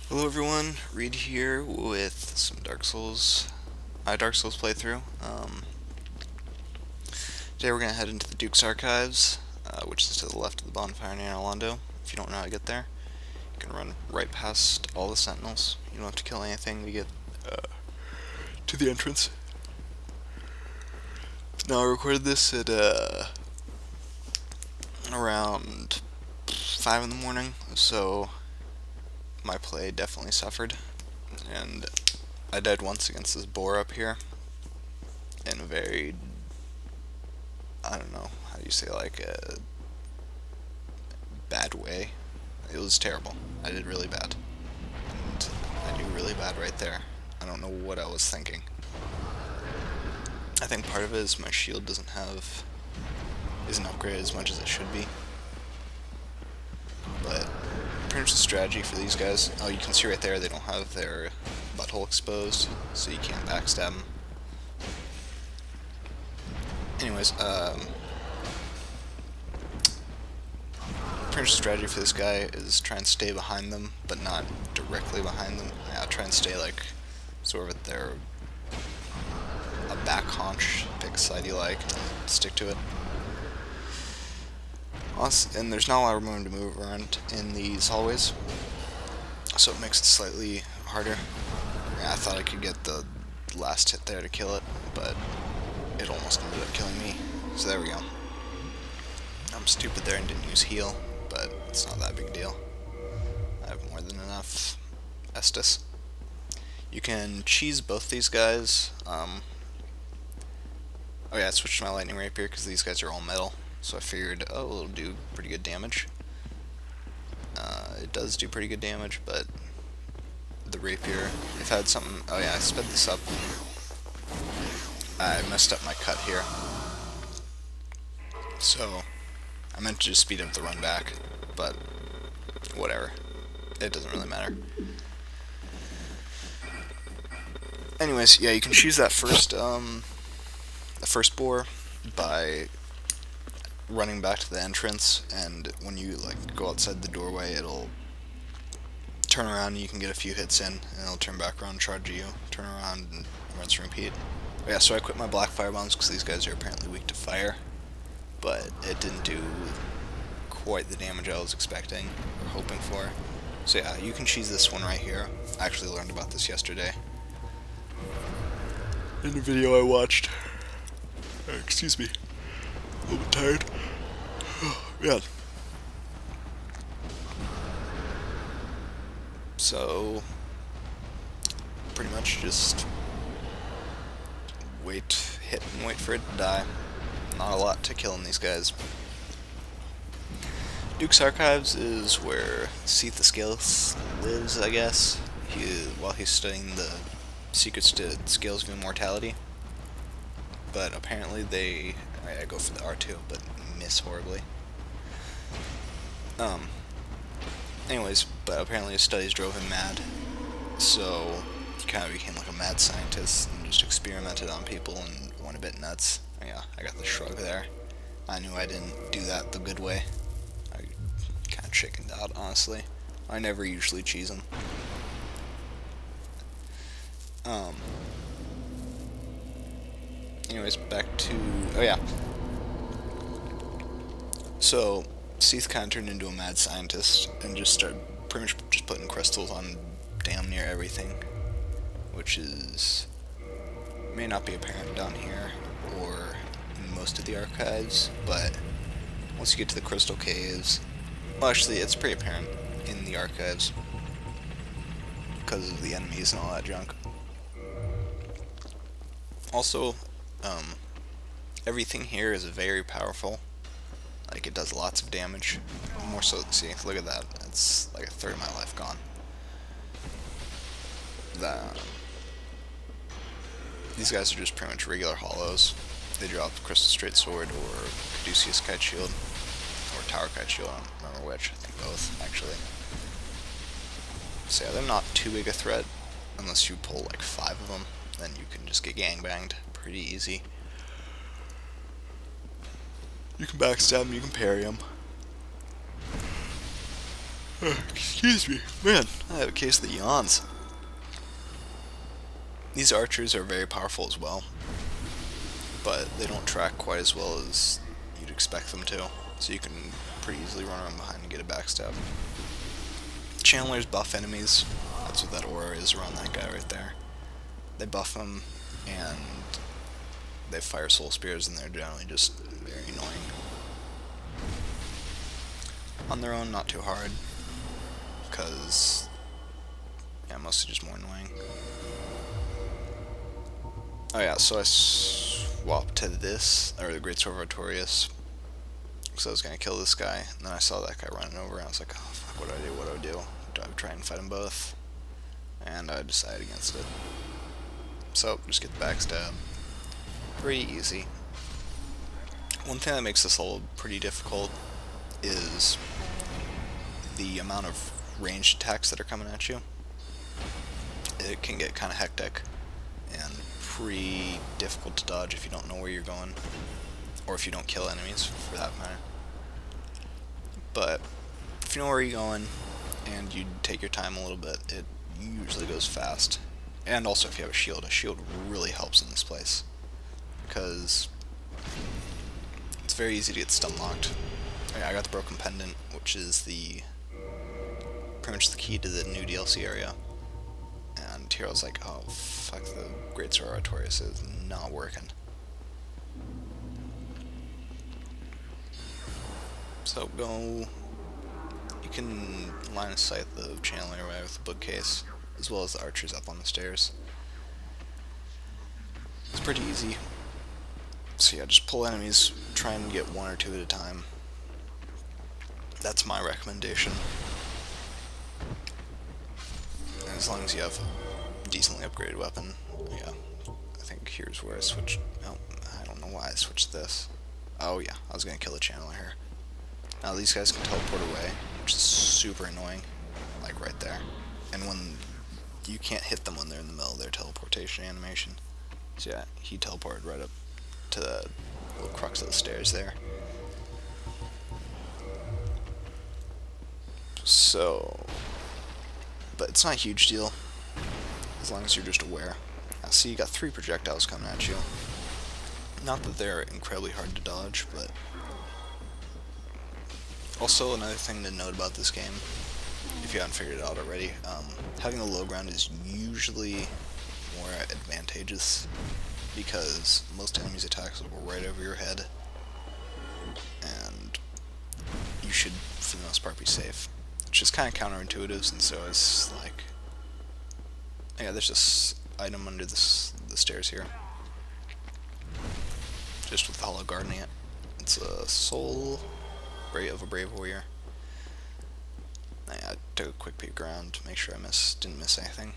Hello everyone, Reed here with some my Dark Souls playthrough. Today we're going to head into the Duke's Archives, which is to the left of the bonfire near Orlando. If you don't know how to get there, you can run right past all the sentinels. You don't have to kill anything to get to the entrance. Now I recorded this at around 5 in the morning, so my play definitely suffered, and I died once against this boar up here in a very, I don't know, how do you say, like a bad way. It was terrible. I did really bad. And I do really bad right there. I don't know what I was thinking. I think part of it is my shield isn't upgraded as much as it should be. But pretty much the strategy for these guys, oh, you can see right there they don't have their butthole exposed, so you can't backstab them. Anyways, pretty much the strategy for this guy is try and stay behind them, but not directly behind them. Yeah, try and stay like sort of at their a back haunch, pick a side you like, and stick to it. And there's not a lot of room to move around in these hallways, so it makes it slightly harder. Yeah, I thought I could get the last hit there to kill it, but it almost ended up killing me. So there we go. I'm stupid there and didn't use heal, but it's not that big a deal. I have more than enough Estus. You can cheese both these guys. Oh yeah, I switched to my lightning rapier because these guys are all metal. So I figured, oh, it'll do pretty good damage. It does do pretty good damage, but the rapier, if I had something, oh yeah, I sped this up. I messed up my cut here. So I meant to just speed up the run back, but whatever. It doesn't really matter. Anyways, yeah, you can choose that first boar by running back to the entrance, and when you like go outside the doorway, it'll turn around and you can get a few hits in, and it'll turn back around and charge you, turn around and rinse and repeat. But yeah, so I quit my black fire bombs because these guys are apparently weak to fire, but it didn't do quite the damage I was expecting or hoping for. So yeah, you can cheese this one right here. I actually learned about this yesterday in a video I watched. Excuse me. A little bit tired. Yeah. So, pretty much just hit and wait for it to die. Not a lot to kill in these guys. Duke's Archives is where Seath the Scaleless lives, I guess. While he's studying the secrets to scales of immortality. But apparently I go for the R2, but miss horribly. Anyways, but apparently his studies drove him mad, so he kind of became like a mad scientist and just experimented on people and went a bit nuts. Yeah, I got the shrug there. I knew I didn't do that the good way. I kind of chickened out, honestly. I never usually cheese him. Anyways, back to... oh yeah. So, Seath kind of turned into a mad scientist and just started pretty much just putting crystals on damn near everything, which may not be apparent down here or in most of the archives, but once you get to the crystal caves, well, actually it's pretty apparent in the archives because of the enemies and all that junk. Also, everything here is very powerful. Like, it does lots of damage. More so, see, look at that. It's like a third of my life gone. These guys are just pretty much regular hollows. They drop Crystal Straight Sword or Caduceus Kite Shield. Or Tower Kite Shield, I don't remember which. I think both, actually. So yeah, they're not too big a threat. Unless you pull like 5 of them, then you can just get gangbanged pretty easy. You can backstab them, you can parry them. Excuse me. Man, I have a case of the yawns. These archers are very powerful as well, but they don't track quite as well as you'd expect them to, so you can pretty easily run around behind and get a backstab. Channelers buff enemies. That's what that aura is around that guy right there. They buff them, and they fire soul spears, and they're generally just very annoying. On their own, not too hard, because, yeah, mostly just more annoying. Oh yeah, so I swapped to this, or the Great Sword of Artorias, because I was going to kill this guy, and then I saw that guy running over, and I was like, oh fuck, what do I do, what do I do? Do I try and fight them both? And I decided against it. So, just get the backstab. Pretty easy. One thing that makes this level pretty difficult is the amount of ranged attacks that are coming at you. It can get kind of hectic and pretty difficult to dodge if you don't know where you're going, or if you don't kill enemies for that matter. But if you know where you're going and you take your time a little bit, it usually goes fast. And also if you have a shield really helps in this place, because it's very easy to get stun locked. I got the broken pendant, which is the pretty much the key to the new DLC area. And here I was like, oh fuck, the Great Sword of Artorias is not working. So go, you can line of sight the channeler right with the bookcase, as well as the archers up on the stairs. It's pretty easy. So yeah, just pull enemies, try and get one or two at a time. That's my recommendation. And as long as you have a decently upgraded weapon, yeah. I think here's where I switched. Oh, I don't know why I switched this. Oh yeah, I was gonna kill the channeler here. Now these guys can teleport away, which is super annoying, like right there. And when you can't hit them when they're in the middle of their teleportation animation. So yeah, he teleported right up to the little crux of the stairs there. So, but it's not a huge deal, as long as you're just aware. Now see, you got 3 projectiles coming at you. Not that they're incredibly hard to dodge, but also another thing to note about this game, if you haven't figured it out already, having the low ground is usually more advantageous, because most enemies' attacks will go right over your head, and you should, for the most part, be safe. Which is kind of counterintuitive, since so it's like, yeah, there's this item under the stairs here, just with the hollow guarding it. It's a soul of a brave warrior. I took a quick peek around to make sure I didn't miss anything.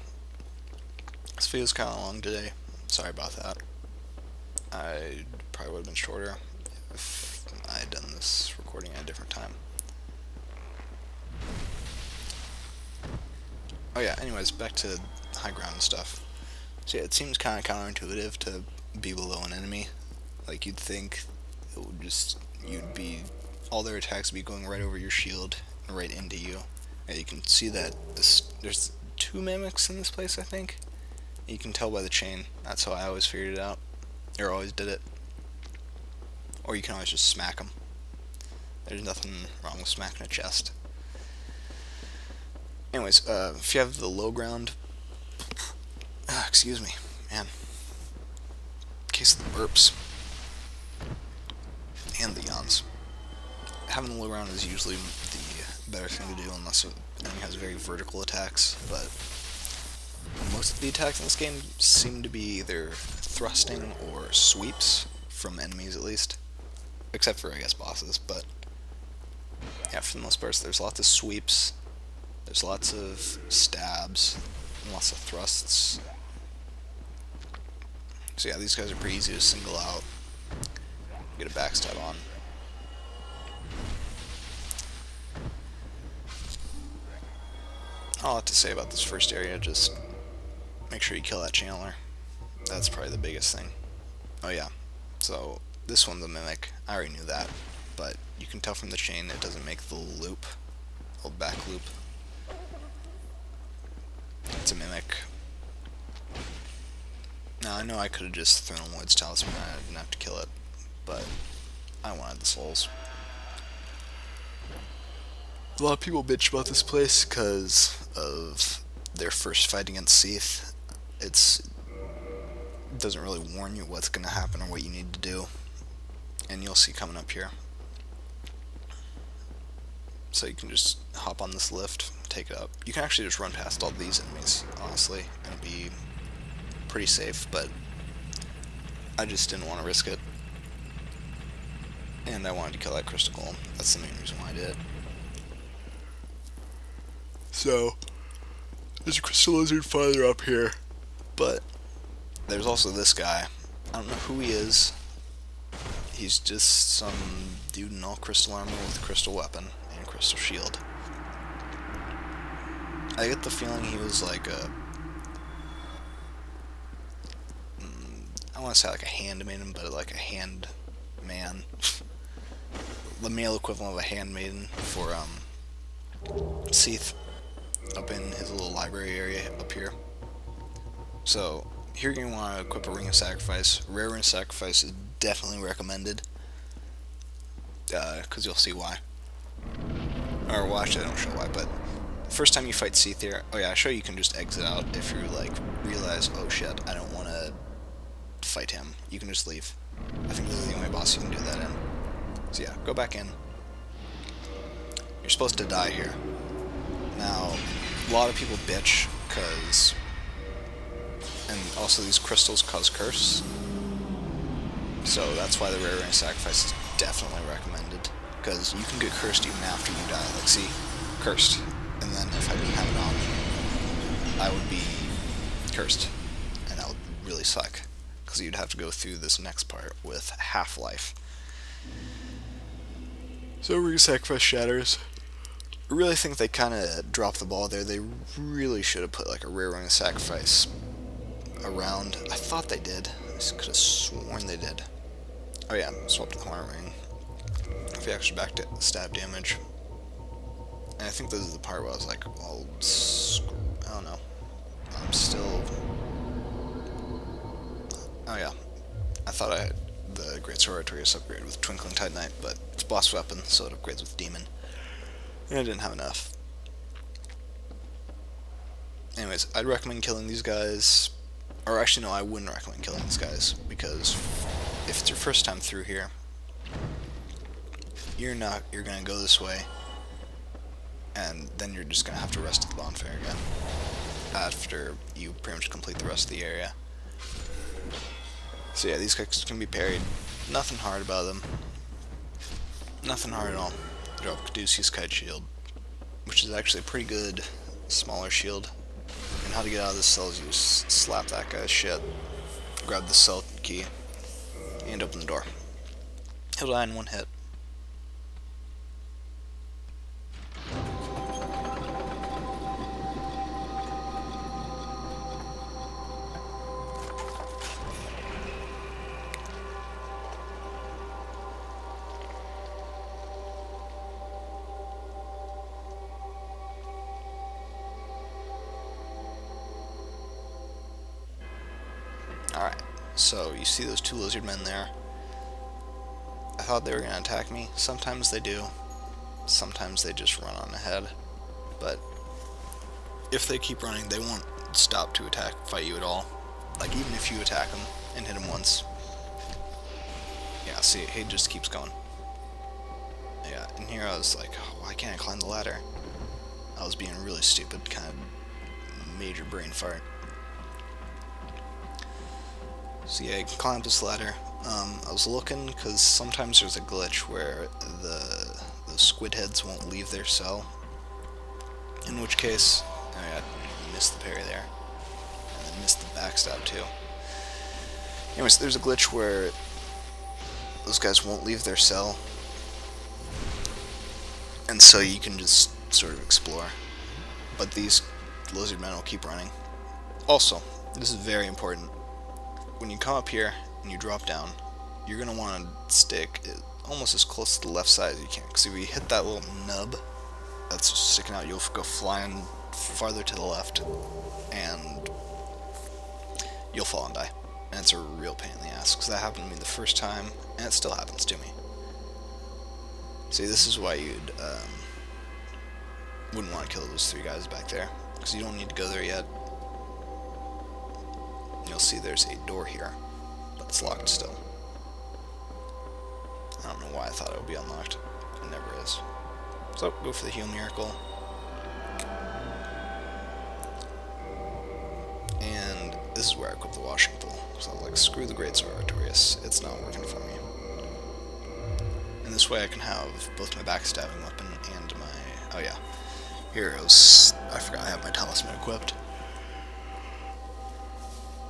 This video's kind of long today. Sorry about that. I probably would have been shorter if I had done this recording at a different time. Oh yeah, anyways, back to high ground and stuff. So yeah, it seems kind of counterintuitive to be below an enemy. Like, you'd think it would just, all their attacks would be going right over your shield and right into you. And you can see that there's 2 mimics in this place, I think. You can tell by the chain. That's how I always figured it out, or always did it. Or you can always just smack them. There's nothing wrong with smacking a chest. Anyways, if you have the low ground, excuse me, man, in case of the burps and the yawns, having the low ground is usually the better thing to do, unless an enemy has very vertical attacks. But most of the attacks in this game seem to be either thrusting or sweeps, from enemies at least, except for, I guess, bosses. But yeah, for the most part, there's lots of sweeps. There's lots of stabs, and lots of thrusts. So yeah, these guys are pretty easy to single out, get a backstab on. All I have to say about this first area, just make sure you kill that channeler. That's probably the biggest thing. Oh yeah, so this one's a mimic. I already knew that, but you can tell from the chain it doesn't make the loop Old back loop. It's a mimic. Now I know I could have just thrown Lloyd's Talisman, I didn't have to kill it, but I wanted the souls. A lot of people bitch about this place because of their first fight against Seath. It doesn't really warn you what's going to happen or what you need to do, and you'll see coming up here. So you can just hop on this lift, take it up. You can actually just run past all these enemies, honestly, and be pretty safe, but I just didn't want to risk it. And I wanted to kill that crystal golem. That's the main reason why I did it. So, there's a crystal lizard farther up here, but there's also this guy. I don't know who he is. He's just some dude in all crystal armor with a crystal weapon and a crystal shield. I get the feeling he was like a... I want to say like a handmaiden, but like a hand man. The male equivalent of a handmaiden for Seath up in his little library area up here. So here you're going to want to equip a Ring of Sacrifice. Rare Ring of Sacrifice is definitely recommended, because you'll see why. Or, well, actually I don't show why, but first time you fight Seath here, oh yeah, I show you can just exit out if you like realize, oh shit, I don't want to fight him. You can just leave. I think this is the only boss you can do that in. So yeah, go back in. You're supposed to die here. Now, a lot of people bitch because, and also these crystals cause curse. So that's why the Rare Ring of Sacrifice is definitely recommended, because you can get cursed even after you die. Like, see, cursed, and then if I didn't have it on, I would be cursed, and that would really suck, because you'd have to go through this next part with half-life. So Ring of Sacrifice shatters. I really think they kind of dropped the ball there. They really should have put like a Rare Ring of Sacrifice around. I thought they did. I could have sworn they did. Oh yeah, swapped the Horn Ring. If you actually back to stab damage. And I think this is the part where I was like, well, I don't know. I'm still... Oh yeah. I thought I had the Great Sword Artorias upgrade with Twinkling Titanite, but it's boss weapon, so it upgrades with Demon. And I didn't have enough. Anyways, I'd recommend killing these guys. Or actually, no, I wouldn't recommend killing these guys, because if it's your first time through here, you're gonna go this way, and then you're just gonna have to rest at the bonfire again after you pretty much complete the rest of the area. So yeah, these guys can be parried. Nothing hard about them. Nothing hard at all. Drop Caduceus Kite Shield, which is actually a pretty good smaller shield. And how to get out of this cell is you just slap that guy's shit, grab the cell key, and open the door. He'll die in one hit. Alright, so you see those two lizard men there. I thought they were going to attack me. Sometimes they do. Sometimes they just run on ahead. But if they keep running, they won't stop to fight you at all. Like, even if you attack them and hit him once. Yeah, see, he just keeps going. Yeah, and here I was like, oh, why can't I climb the ladder? I was being really stupid, kind of major brain fart. So yeah, you can climb this ladder. I was looking, because sometimes there's a glitch where the squid heads won't leave their cell. In which case, oh yeah, I missed the parry there. And then missed the backstab too. Anyways, there's a glitch where those guys won't leave their cell. And so you can just sort of explore. But these lizard men will keep running. Also, this is very important. When you come up here and you drop down, you're going to want to stick almost as close to the left side as you can. Because if you hit that little nub that's sticking out, you'll go flying farther to the left, and you'll fall and die. And it's a real pain in the ass, because that happened to me the first time, and it still happens to me. See, this is why you'd wouldn't want to kill those 3 guys back there, because you don't need to go there yet. You'll see there's a door here, but it's locked still. I don't know why I thought it would be unlocked. It never is. So, go for the heal miracle. And this is where I equip the washing pole. So I was like, screw the Greatsword Artorias, it's not working for me. And this way I can have both my backstabbing weapon and my... oh yeah. Heroes. I forgot I have my talisman equipped.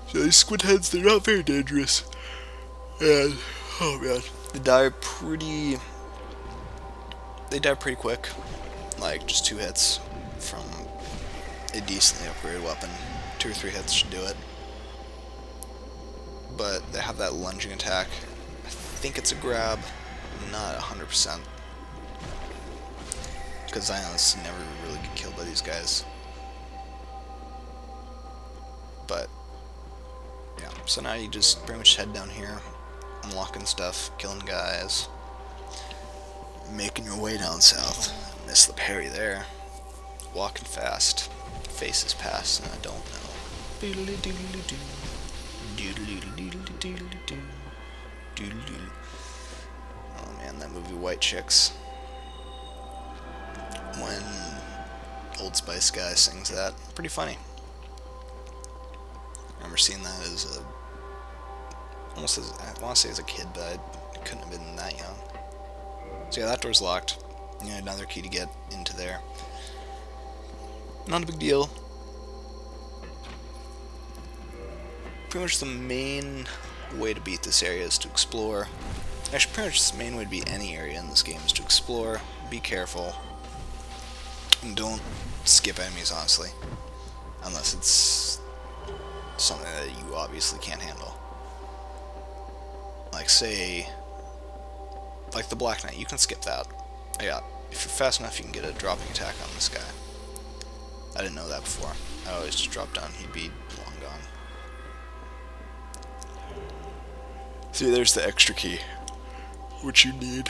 So these squid heads, they're not very dangerous. And, oh man. They die pretty quick. Like, just 2 hits from a decently upgraded weapon. 2 or 3 hits should do it. But they have that lunging attack. I think it's a grab. Not 100%. Because Zionists never really get killed by these guys. But, yeah. So now you just pretty much head down here, unlocking stuff, killing guys, making your way down south. Miss the parry there. Walking fast. Faces past, and I don't know. Oh man, that movie White Chicks. When Old Spice guy sings that, pretty funny. I remember seeing that as a, almost as, I want to say as a kid, but I couldn't have been that young. So yeah, that door's locked. You need another key to get into there. Not a big deal. Pretty much the main way to beat this area is to explore. Actually, pretty much the main way to beat any area in this game is to explore, be careful, and don't skip enemies, honestly. Unless it's something that you obviously can't handle. Like, say, like the Black Knight, you can skip that. Yeah, if you're fast enough, you can get a dropping attack on this guy. I didn't know that before. I always just dropped down, he'd be long gone. See, there's the extra key, which you need.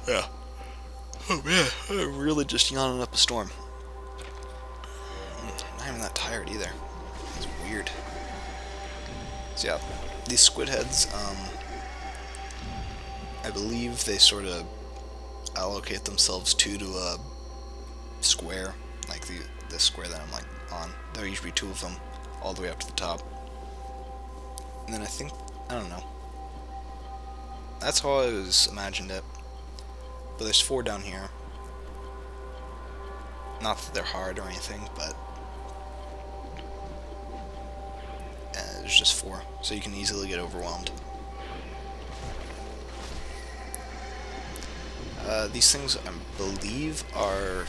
Yeah. Oh man, I'm really just yawning up a storm. I'm not even that tired either. It's weird. So yeah, these squid heads, I believe they sort of allocate themselves to a square, like this square that I'm like on. There are usually 2 of them, all the way up to the top. And then I think, I don't know. That's how I always imagined it. But there's 4 down here. Not that they're hard or anything, but there's just 4, so you can easily get overwhelmed. These things, I believe, are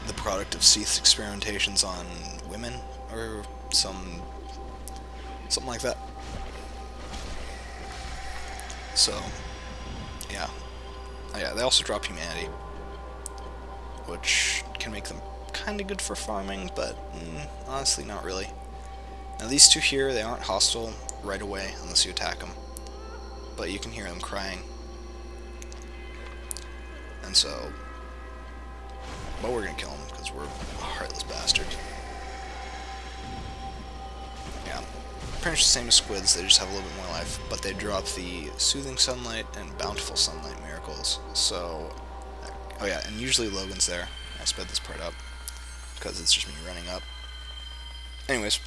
the product of Seath's experimentations on women, or something like that. So, yeah. Oh yeah, they also drop humanity, which can make them kind of good for farming, but honestly not really. Now these 2 here, they aren't hostile right away unless you attack them, but you can hear them crying. And so, but we're gonna kill them because we're a heartless bastard. Yeah, pretty much the same as squids, they just have a little bit more life, but they drop the Soothing Sunlight and Bountiful Sunlight miracles. So, oh yeah, and usually Logan's there. I sped this part up because it's just me running up. Anyways,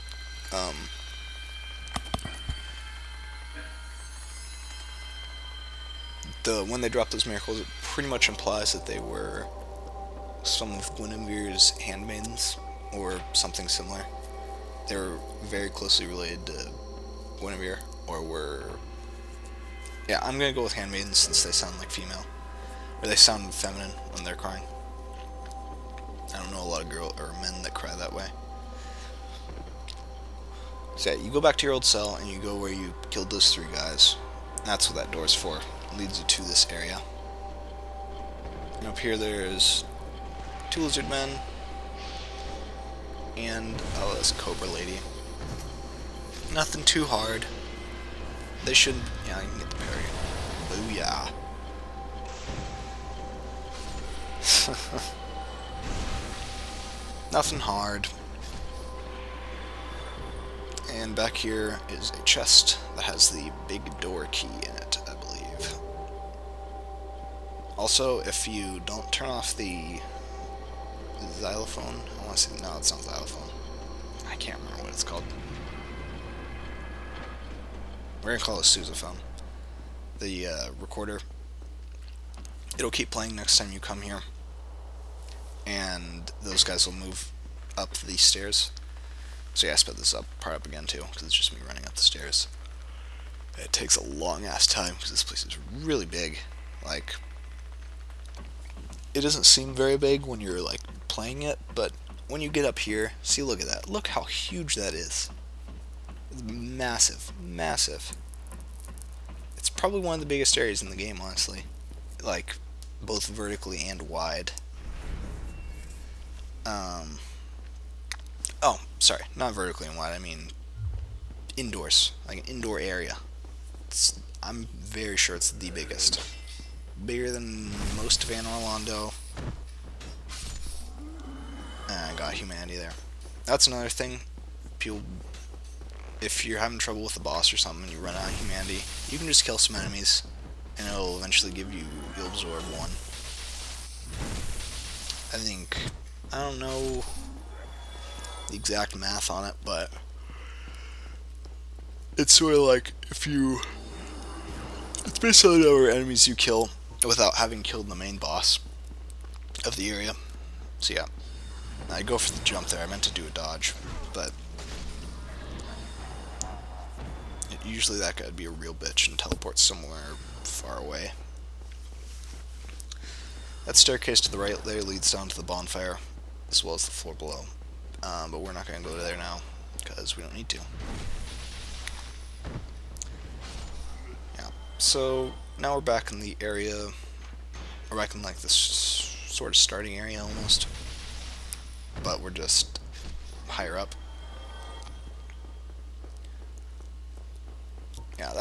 when they drop those miracles, it pretty much implies that they were some of Guinevere's handmaidens, or something similar. They were very closely related to Guinevere, or were... Yeah, I'm gonna go with handmaidens since they sound like female. Or they sound feminine when they're crying. I don't know a lot of men that cry that way. So yeah, you go back to your old cell, and you go where you killed those 3 guys. That's what that door's for. It leads you to this area. And up here there's 2 lizard men and this cobra lady. Nothing too hard. They shouldn't. Yeah, I can get the parry. Booyah. Nothing hard. And back here is a chest that has the big door key in it, I believe. Also, if you don't turn off the xylophone, I want to say, no, it's not xylophone. I can't remember what it's called. We're going to call it sousaphone. The recorder. It'll keep playing next time you come here. And those guys will move up these stairs. So yeah, I sped this part up again too, because it's just me running up the stairs. It takes a long ass time, because this place is really big. Like, it doesn't seem very big when you're like playing it, but when you get up here, see, look at that. Look how huge that is. It's massive, massive. It's probably one of the biggest areas in the game, honestly. Like, both vertically and wide. Oh, sorry, not vertically and wide, I mean indoors, like an indoor area. I'm very sure it's the biggest. Bigger than most of Anne Orlando. I got humanity there. That's another thing. People, if you're having trouble with the boss or something and you run out of humanity, you can just kill some enemies and it'll eventually you'll absorb one. I don't know the exact math on it, but it's sort of like it's based on the number of enemies you kill without having killed the main boss of the area. So yeah, I go for the jump there. I meant to do a dodge, but usually that guy'd be a real bitch and teleport somewhere far away. That staircase to the right there leads down to the bonfire, as well as the floor below. But we're not going to go there now, because we don't need to. Yeah, so now we're back in the area, we're back in like this sort of starting area almost, but we're just higher up. Yeah,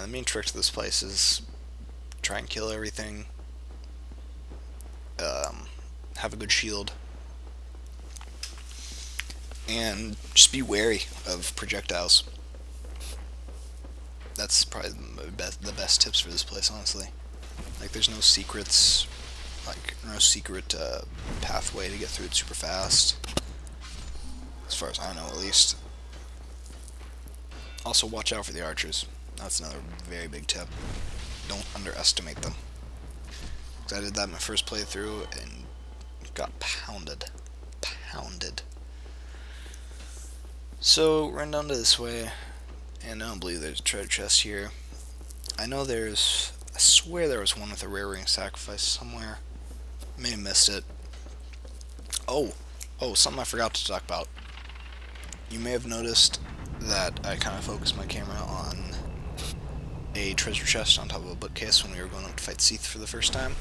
the main trick to this place is try and kill everything, have a good shield, and just be wary of projectiles. That's probably the best tips for this place, honestly. Like, there's no secrets, like, no secret pathway to get through it super fast, as far as I know, at least. Also, watch out for the archers. That's another very big tip. Don't underestimate them. Because I did that in my first playthrough and got pounded. Pounded. So, run down to this way, and I don't believe there's a treasure chest here. I swear there was one with a rare ring sacrifice somewhere. May have missed it. Oh, something I forgot to talk about. You may have noticed that I kind of focused my camera on a treasure chest on top of a bookcase when we were going up to fight Seath for the first time.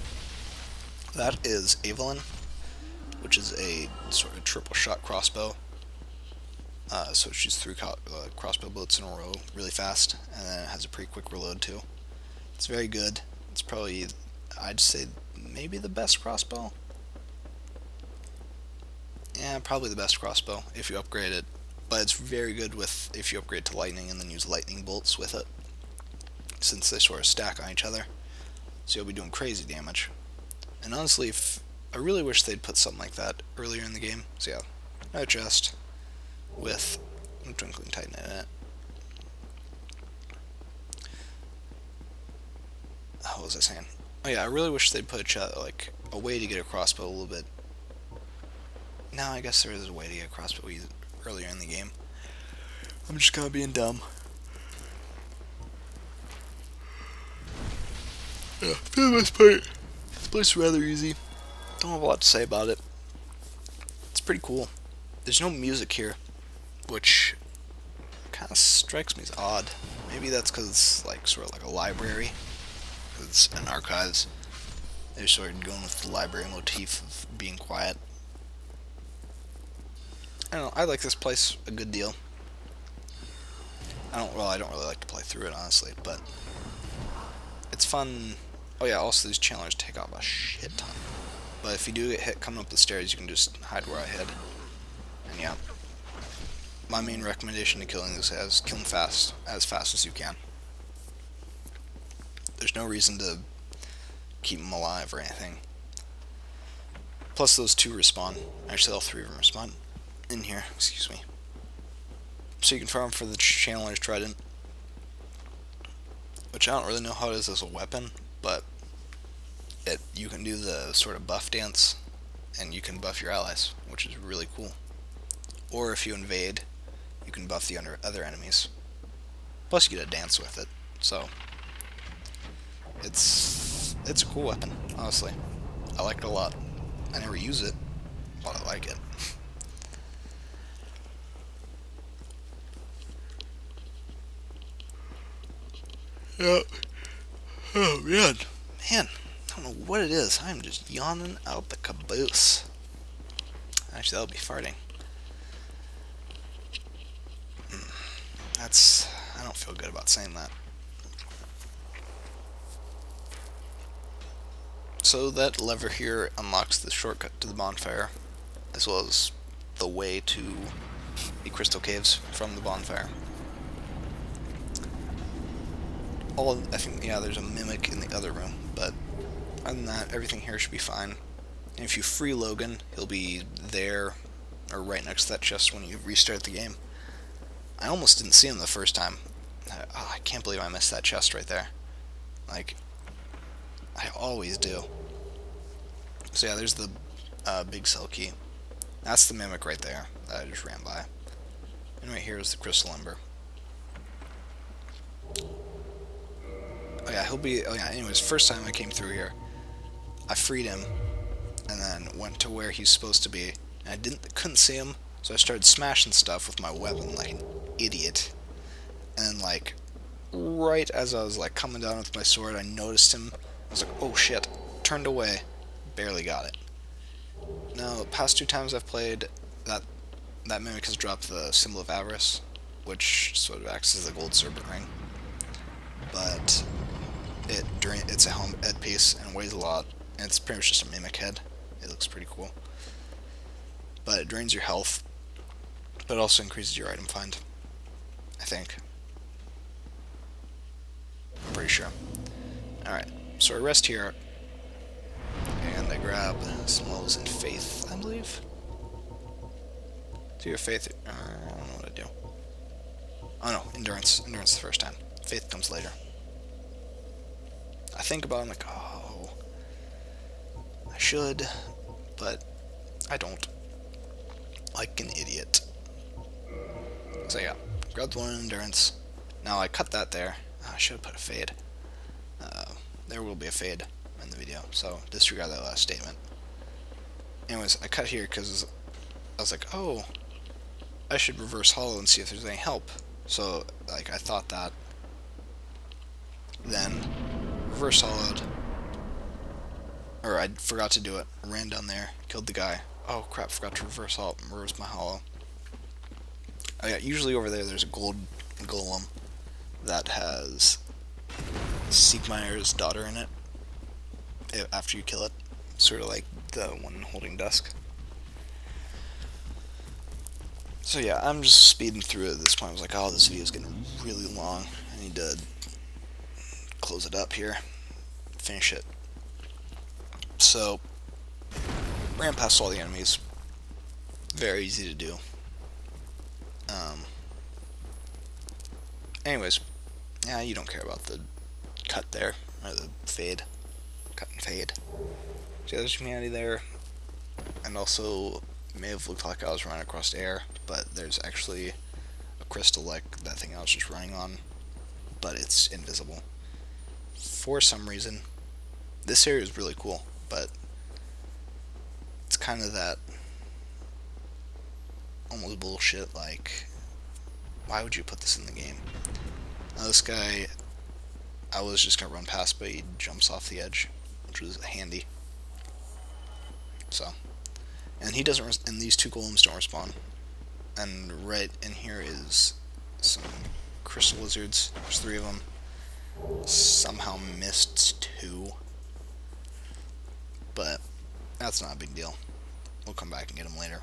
That is Evelyn, which is a sort of triple shot crossbow. So it shoots 3 crossbow bolts in a row really fast, and then it has a pretty quick reload too. It's very good. It's probably, I'd say, maybe the best crossbow. Yeah, probably the best crossbow if you upgrade it. But it's very good if you upgrade to lightning and then use lightning bolts with it, since they sort of stack on each other. So you'll be doing crazy damage. And honestly, I really wish they'd put something like that earlier in the game. So yeah, another chest with a Twinkling Titan in it. What was I saying? Oh yeah, I really wish they'd put a way to get a crossbow a little bit. No, I guess there is a way to get a crossbow earlier in the game. I'm just kind of being dumb. Yeah, for the most part, this place is rather easy. Don't have a lot to say about it. It's pretty cool. There's no music here, which kind of strikes me as odd. Maybe that's because it's like sort of like a library. It's an archives. They started going with the library motif of being quiet. I don't know, I like this place a good deal. I don't really like to play through it, honestly, but it's fun. Oh yeah, also these channelers take off a shit ton. But if you do get hit coming up the stairs, you can just hide where I hid. And yeah, my main recommendation to killing this is kill them as fast as you can. There's no reason to keep them alive or anything. Plus those two respawn. Actually, all three of them respawn in here. Excuse me. So you can farm for the Chandler's Trident, which I don't really know how it is as a weapon, but you can do the sort of buff dance, and you can buff your allies, which is really cool. Or if you invade, you can buff the other enemies. Plus you get a dance with it, so it's a cool weapon, honestly. I like it a lot. I never use it, but I like it. Yeah. Oh man. Man, I don't know what it is. I'm just yawning out the caboose. Actually, that'll be farting. I don't feel good about saying that. So that lever here unlocks the shortcut to the bonfire, as well as the way to the crystal caves from the bonfire. I think, yeah, there's a mimic in the other room, but other than that, everything here should be fine. And if you free Logan, he'll be there, or right next to that chest when you restart the game. I almost didn't see him the first time. I can't believe I missed that chest right there. Like, I always do. So yeah, there's the big cell key. That's the mimic right there that I just ran by. And right here is the crystal ember. Oh yeah, anyways, first time I came through here, I freed him, and then went to where he's supposed to be, and I couldn't see him, so I started smashing stuff with my weapon like an idiot. And like, right as I was like coming down with my sword, I noticed him. I was like, oh shit, turned away, barely got it. Now, the past 2 times I've played, that mimic has dropped the symbol of avarice, which sort of acts as a gold serpent ring. But it's a head piece and weighs a lot, and it's pretty much just a mimic head. It looks pretty cool. But it drains your health, but it also increases your item find, I think. I'm pretty sure. Alright, so I rest here, and I grab some levels in Faith, I believe. Do your Faith, I don't know what I do. Oh no, Endurance. Endurance the first time. Faith comes later. I think about it, I'm like, oh, I should, but I don't. Like an idiot. So yeah, grabbed one in Endurance. Now I cut that there. I should have put a fade. There will be a fade in the video, so disregard that last statement. Anyways, I cut here because I was like, oh, I should reverse hollow and see if there's any help. So, like, I thought that. Then, reverse hollowed. Or I forgot to do it. Ran down there, killed the guy. Oh crap, forgot to reverse my hollow. Oh yeah, usually over there's a gold golem that has Siegmeyer's daughter in it after you kill it. Sort of like the one holding Dusk. So yeah, I'm just speeding through it at this point. I was like, oh, this video is getting really long. I need to close it up here. Finish it. So, ran past all the enemies. Very easy to do. Anyways, yeah, you don't care about the cut there, or the fade. Cut and fade. So there's humanity there, and also it may have looked like I was running across air, but there's actually a crystal like that thing I was just running on, but it's invisible. For some reason, this area is really cool, but it's kind of that almost bullshit, like, why would you put this in the game? Now this guy, I was just gonna run past, but he jumps off the edge, which was handy. So, and he doesn't, and these two golems don't respawn. And right in here is some crystal lizards. There's 3 of them. Somehow missed 2, but that's not a big deal. We'll come back and get them later.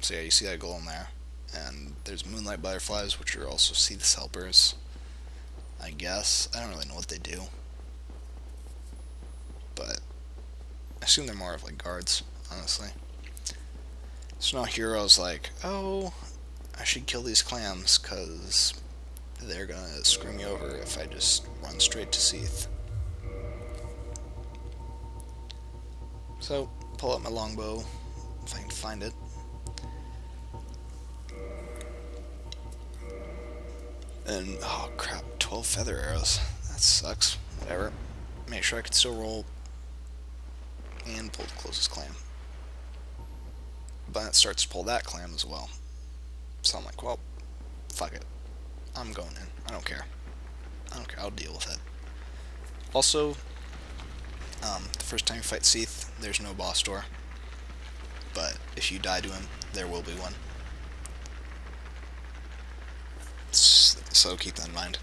So yeah, you see that golem there, and there's moonlight butterflies, which are also Seath's helpers, I guess. I don't really know what they do, but I assume they're more of like guards, honestly. So now Hero's like, oh, I should kill these clams, because they're gonna screw me over if I just run straight to Seath. So, pull out my longbow, if I can find it. And, oh crap, 12 feather arrows. That sucks. Whatever. Make sure I can still roll and pull the closest clam. But it starts to pull that clam as well. So I'm like, well, fuck it. I'm going in. I don't care. I'll deal with it. Also, the first time you fight Seath, there's no boss door. But if you die to him, there will be one. So keep that in mind.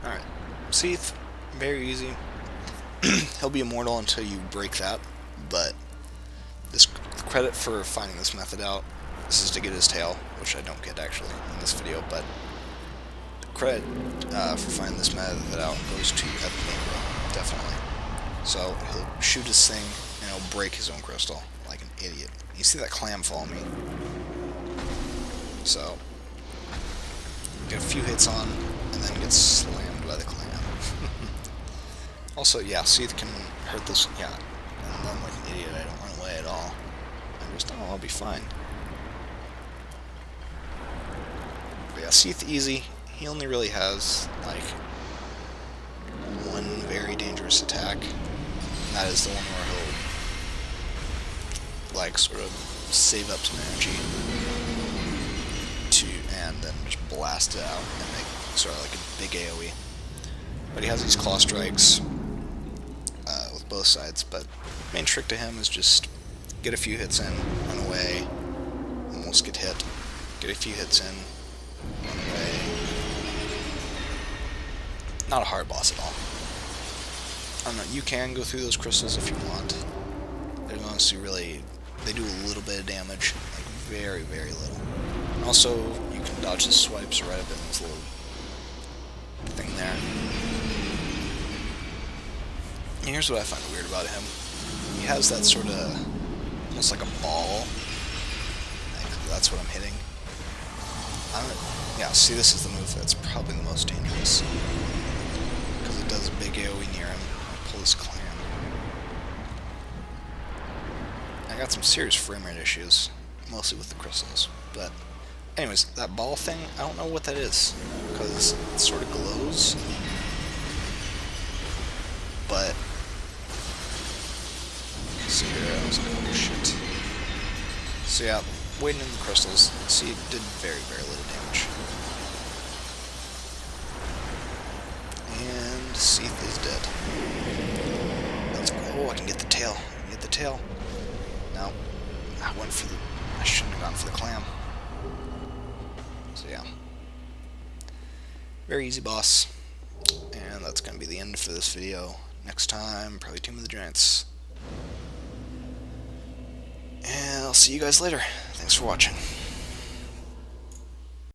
Alright, Seath, very easy. He'll be immortal until you break that, but this credit for finding this method out, this is to get his tail, which I don't get actually in this video, but credit for finding this method out goes to Evan Bro, definitely. So he'll shoot his thing and he'll break his own crystal like an idiot. You see that clam follow me, so get a few hits on and then get slammed by the clam. Also, yeah, Seath can hurt this, yeah, and then like an idiot I don't run away at all. I just, oh, I'll be fine. But yeah, Seath easy. He only really has like one very dangerous attack, and that is the one where he'll like sort of save up some energy and then just blast it out and make sort of like a big AoE. But he has these claw strikes with both sides, but main trick to him is just get a few hits in, run away, almost get hit, get a few hits in, run away. Not a hard boss at all. I don't know, you can go through those crystals if you want. They're honestly really, they do a little bit of damage, like very, very little. And also, you can dodge the swipes right up in this little thing there. And here's what I find weird about him. He has that sort of, almost like a ball. Like, that's what I'm hitting. Yeah, see, this is the move that's probably the most dangerous. Because it does a big AoE near him. I pull this clam. I got some serious frame rate issues, mostly with the crystals. But anyways, that ball thing, I don't know what that is, because it sort of glows, but, see here, I was like, oh shit. So yeah, waiting in the crystals, see, it did very, very little damage. And Seath is dead. Let's go. Oh, I can get the tail. I can get the tail. No, I shouldn't have gone for the clam. So yeah, very easy boss, and that's going to be the end for this video. Next time, probably Team of the Giants. And I'll see you guys later. Thanks for watching.